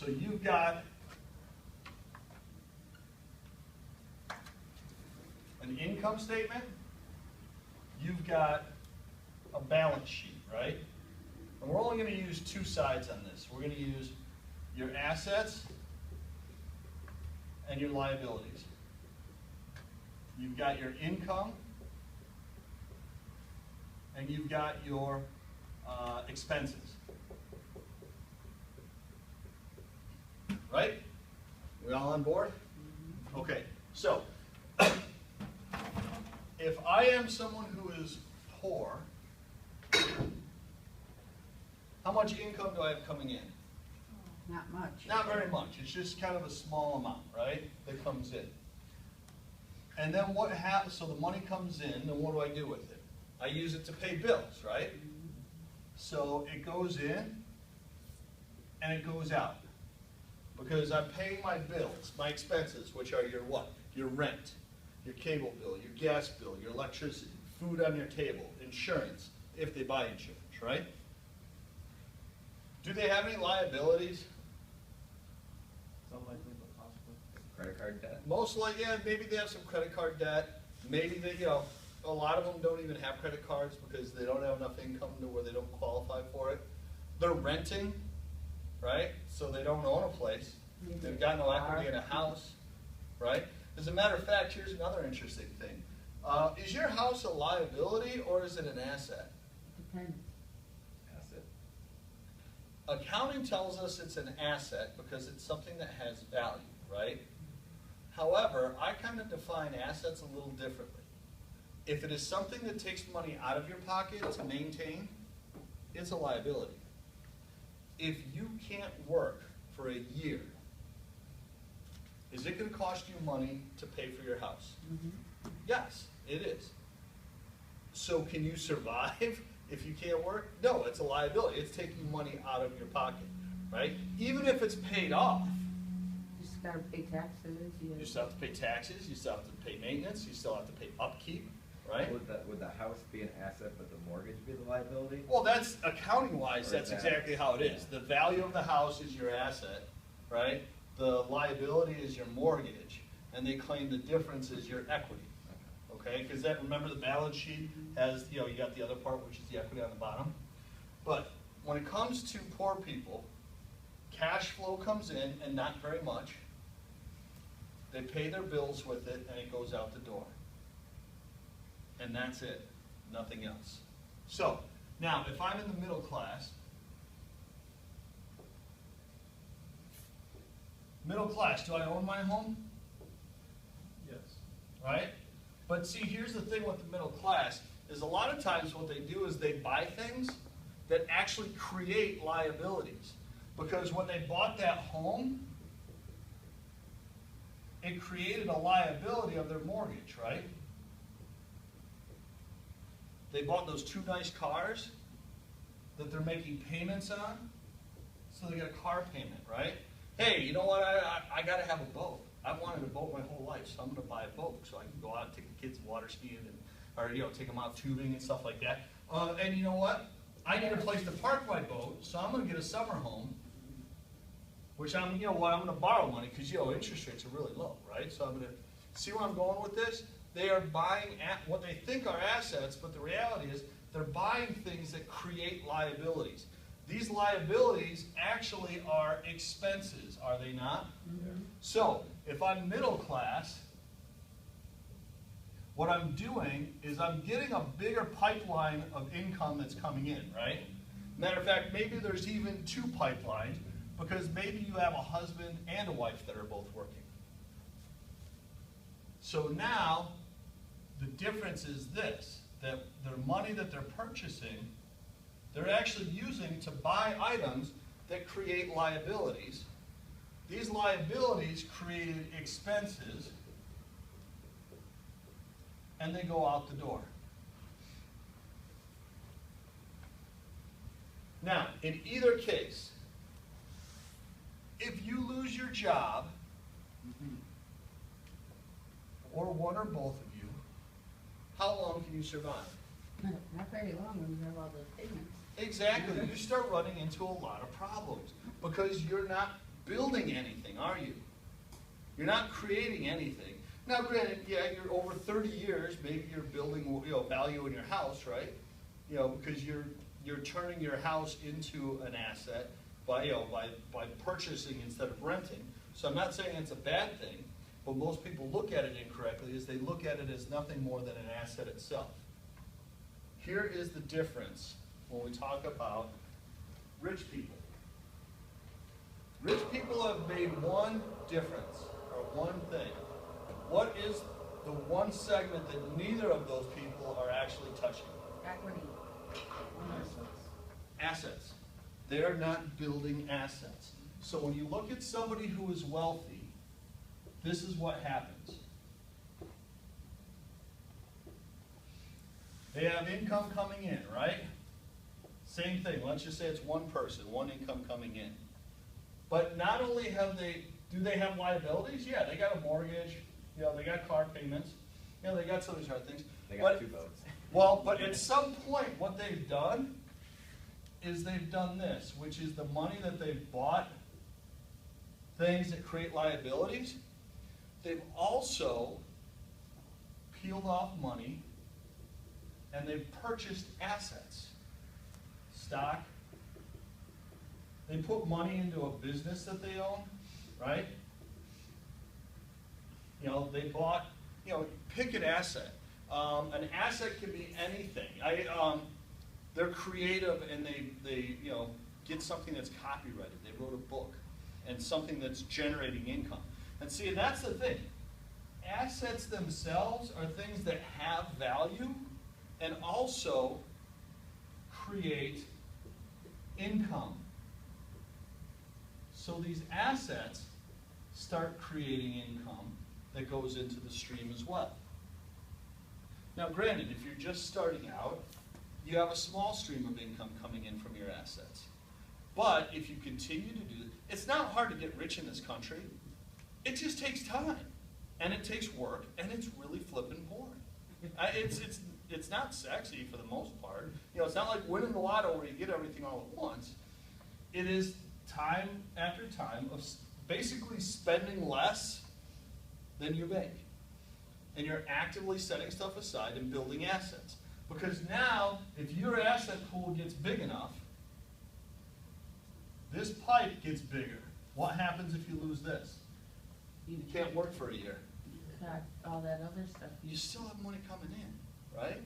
So you've got an income statement, you've got a balance sheet, right? And we're only going to use two sides on this. We're going to use your assets and your liabilities. You've got your income and you've got your expenses. Right? We all on board? Okay, so if I am someone who is poor, how much income do I have coming in? Not much. Not very much. It's just kind of a small amount, right, that comes in. And then what happens, so the money comes in, then what do I do with it? I use it to pay bills, right? So it goes in and it goes out. Because I'm paying my bills, my expenses, which are your what? Your rent, your cable bill, your gas bill, your electricity, food on your table, insurance, if they buy insurance, right? Do they have any liabilities? Unlikely, but possibly. Credit card debt? Most likely, yeah, maybe they have some credit card debt. Maybe they, you know, a lot of them don't even have credit cards because they don't have enough income to where they don't qualify for it. They're renting, right? So they don't own a place. They've got no equity in a house, right? As a matter of fact, here's another interesting thing. Is your house a liability or is it an asset? Depends. Asset. Accounting tells us it's an asset because it's something that has value, right? However, I kind of define assets a little differently. If it is something that takes money out of your pocket to maintain, it's a liability. If you can't work for a year, is it going to cost you money to pay for your house? Mm-hmm. Yes, it is. So can you survive if you can't work? No, it's a liability. It's taking money out of your pocket, right? Even if it's paid off, You just gotta pay taxes. you still have to pay taxes, you still have to pay maintenance, you still have to pay upkeep, right? Would the house be an asset but the mortgage be the liability? Well, that's accounting-wise, Or that's is that- exactly how it is. yeah. The value of the house is your asset, right? The liability is your mortgage, and they claim the difference is your equity. Okay, because that, remember the balance sheet has, you know, you got the other part, which is the equity on the bottom. But when it comes to poor people, cash flow comes in, and not very much. They pay their bills with it, and it goes out the door. And that's it, nothing else. So, now, if I'm in the middle class, do I own my home? Yes. Right? But see, here's the thing with the middle class, is a lot of times what they do is they buy things that actually create liabilities. Because when they bought that home, it created a liability of their mortgage, right? They bought those two nice cars that they're making payments on, so they got a car payment, right? Hey, you know what, I gotta have a boat. I've wanted a boat my whole life, so I'm going to buy a boat so I can go out and take the kids water skiing, and, or you know, take them out tubing and stuff like that. And you know what? I need a place to park my boat, so I'm going to get a summer home, which I'm, you know what, I'm going to borrow money because you know interest rates are really low, right? So I'm going to see where I'm going with this. They are buying at what they think are assets, but the reality is they're buying things that create liabilities. These liabilities actually are expenses, are they not? Mm-hmm. So, if I'm middle class, what I'm doing is I'm getting a bigger pipeline of income that's coming in, right? Matter of fact, maybe there's even two pipelines because maybe you have a husband and a wife that are both working. So now, the difference is this, that their money that they're purchasing, they're actually using to buy items that create liabilities. These liabilities created expenses, and they go out the door. Now, in either case, if you lose your job, or one or both of you, how long can you survive? Not very long when you have all those payments. Exactly. You start running into a lot of problems because you're not building anything, are you? You're not creating anything. Now, granted, yeah, you're over 30 years, maybe you're building, value in your house, right? Because you're turning your house into an asset by purchasing instead of renting. So I'm not saying it's a bad thing, but most people look at it incorrectly, is they look at it as nothing more than an asset itself. Here is the difference when we talk about rich people. Rich people have made one difference, or one thing. What is the one segment that neither of those people are actually touching? Equity. Assets. They're not building assets. So when you look at somebody who is wealthy, this is what happens. They have income coming in, right? Same thing. Let's just say it's one person, one income coming in. But not only do they have liabilities? Yeah, they got a mortgage. They got car payments. They got some of these other things. They got 2 boats. Well, but at some point, what they've done is they've done this, which is the money that they've bought things that create liabilities. They've also peeled off money and they've purchased assets, stock. They put money into a business that they own, right? They bought, pick an asset. An asset can be anything. They're creative and they get something that's copyrighted. They wrote a book and something that's generating income. And see, and that's the thing. Assets themselves are things that have value and also create income. So these assets start creating income that goes into the stream as well. Now granted, if you're just starting out, you have a small stream of income coming in from your assets. But if you continue to do it, it's not hard to get rich in this country. It just takes time, and it takes work, and it's really flippin' boring. It's not sexy for the most part. It's not like winning the lotto where you get everything all at once. It is time after time of basically spending less than you make. And you're actively setting stuff aside and building assets. Because now, if your asset pool gets big enough, this pipe gets bigger. What happens if you lose this? You can't work for a year. Got all that other stuff. You still have money coming in, right?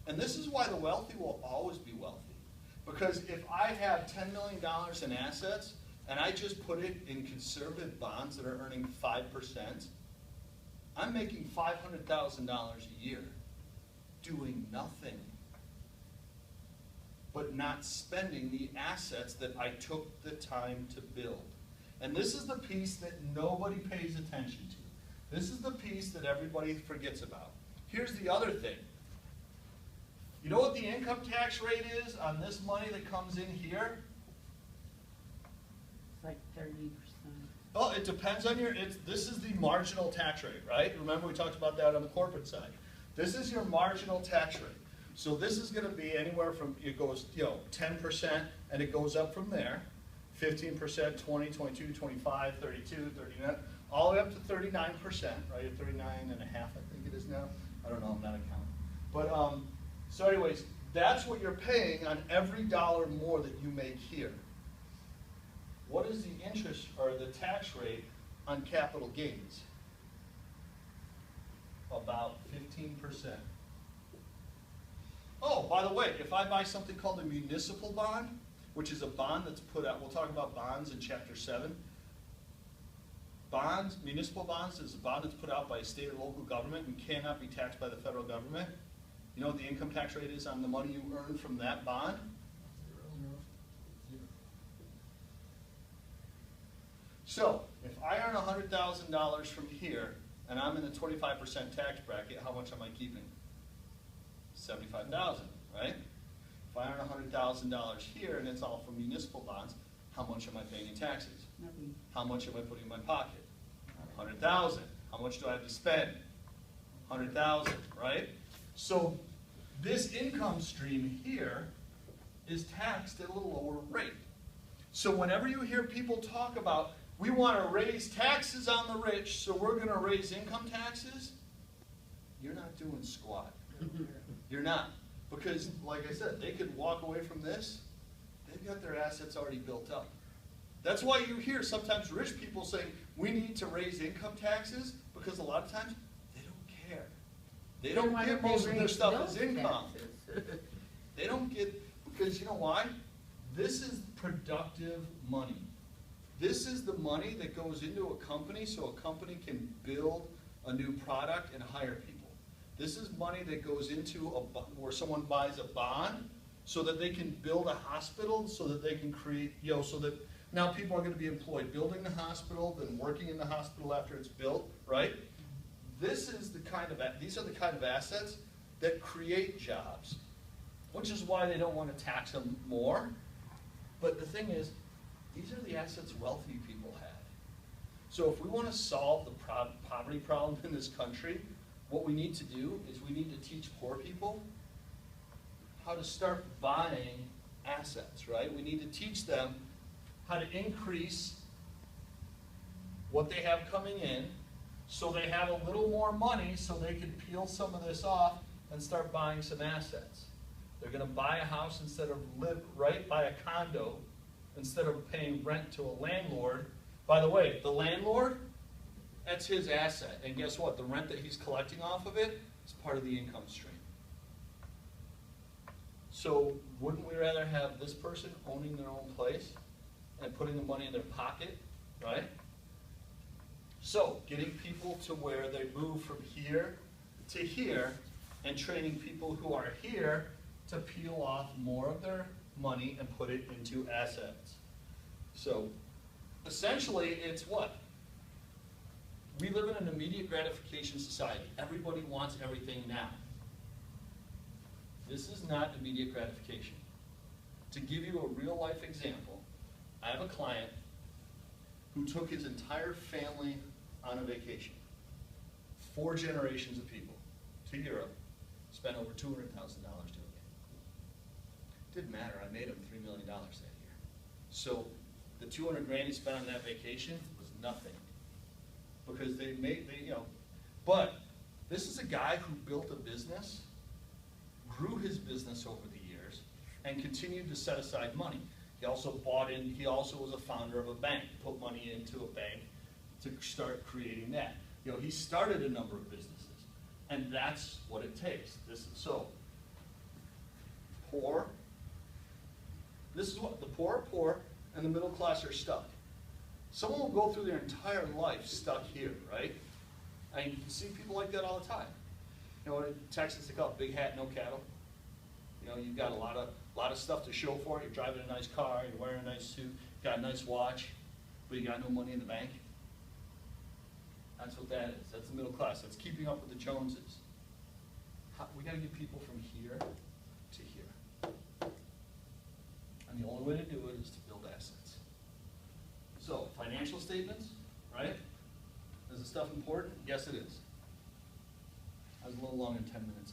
And this is why the wealthy will always be wealthy. Because if I have $10 million in assets, and I just put it in conservative bonds that are earning 5%, I'm making $500,000 a year doing nothing but not spending the assets that I took the time to build. And this is the piece that nobody pays attention to. This is the piece that everybody forgets about. Here's the other thing. You know what the income tax rate is on this money that comes in here? It's like 30%. Well, it depends on this is the marginal tax rate, right? Remember we talked about that on the corporate side. This is your marginal tax rate. So this is going to be anywhere from, it goes, 10%, and it goes up from there. 15%, 20, 22, 25, 32, 39, all the way up to 39%, right? At 39 and a half, I think it is now. I don't know, I'm not an accountant. But, so anyways, that's what you're paying on every dollar more that you make here. What is the interest or the tax rate on capital gains? About 15%. Oh, by the way, if I buy something called a municipal bond, which is a bond that's put out, we'll talk about bonds in chapter 7. Bonds, municipal bonds is a bond that's put out by a state or local government and cannot be taxed by the federal government. You know what the income tax rate is on the money you earn from that bond? So, if I earn $100,000 from here, and I'm in the 25% tax bracket, how much am I keeping? $75,000, right? If I earn $100,000 here, and it's all from municipal bonds, how much am I paying in taxes? Nothing. How much am I putting in my pocket? $100,000. How much do I have to spend? $100,000, right? So, this income stream here is taxed at a lower rate. So whenever you hear people talk about, we want to raise taxes on the rich, so we're going to raise income taxes, you're not doing squat. You're not. Because, like I said, they could walk away from this, they've got their assets already built up. That's why you hear sometimes rich people saying, we need to raise income taxes, because a lot of times, they don't care. They don't Why get don't they most of their raise stuff those as income. taxes? They don't get, because you know why? This is productive money. This is the money that goes into a company so a company can build a new product and hire people. This is money that goes into where someone buys a bond so that they can build a hospital, so that they can create, so that now people are going to be employed building the hospital, then working in the hospital after it's built, right? These are the kind of assets that create jobs, which is why they don't want to tax them more. But the thing is, these are the assets wealthy people have. So if we want to solve the poverty problem in this country, what we need to do is we need to teach poor people how to start buying assets, right? We need to teach them how to increase what they have coming in so they have a little more money so they can peel some of this off and start buying some assets. They're going to buy a house instead of buy a condo instead of paying rent to a landlord. By the way, the landlord, that's his asset. And guess what? The rent that he's collecting off of it is part of the income stream. So wouldn't we rather have this person owning their own place and putting the money in their pocket, right? So getting people to where they move from here to here and training people who are here to peel off more of their money and put it into assets. So essentially it's what? We live in an immediate gratification society. Everybody wants everything now. This is not immediate gratification. To give you a real life example, I have a client who took his entire family on a vacation. 4 generations of people to Europe, spent over $200,000 doing it. Didn't matter, I made him $3 million that year. So the 200 grand he spent on that vacation was nothing. Because but this is a guy who built a business, grew his business over the years, and continued to set aside money. He also was a founder of a bank, put money into a bank to start creating that. He started a number of businesses, and that's what it takes. Poor. This is what the poor are poor, and the middle class are stuck. Someone will go through their entire life stuck here, right? And you see people like that all the time. In Texas, they call it big hat, no cattle. You've got a lot of stuff to show for it. You're driving a nice car, you're wearing a nice suit, got a nice watch, but you got no money in the bank. That's what that is. That's the middle class. That's keeping up with the Joneses. We got to get people from here to here. And the only way to do it is to build assets. So, financial statements, right? Is the stuff important? Yes, it is. I was a little long in 10 minutes.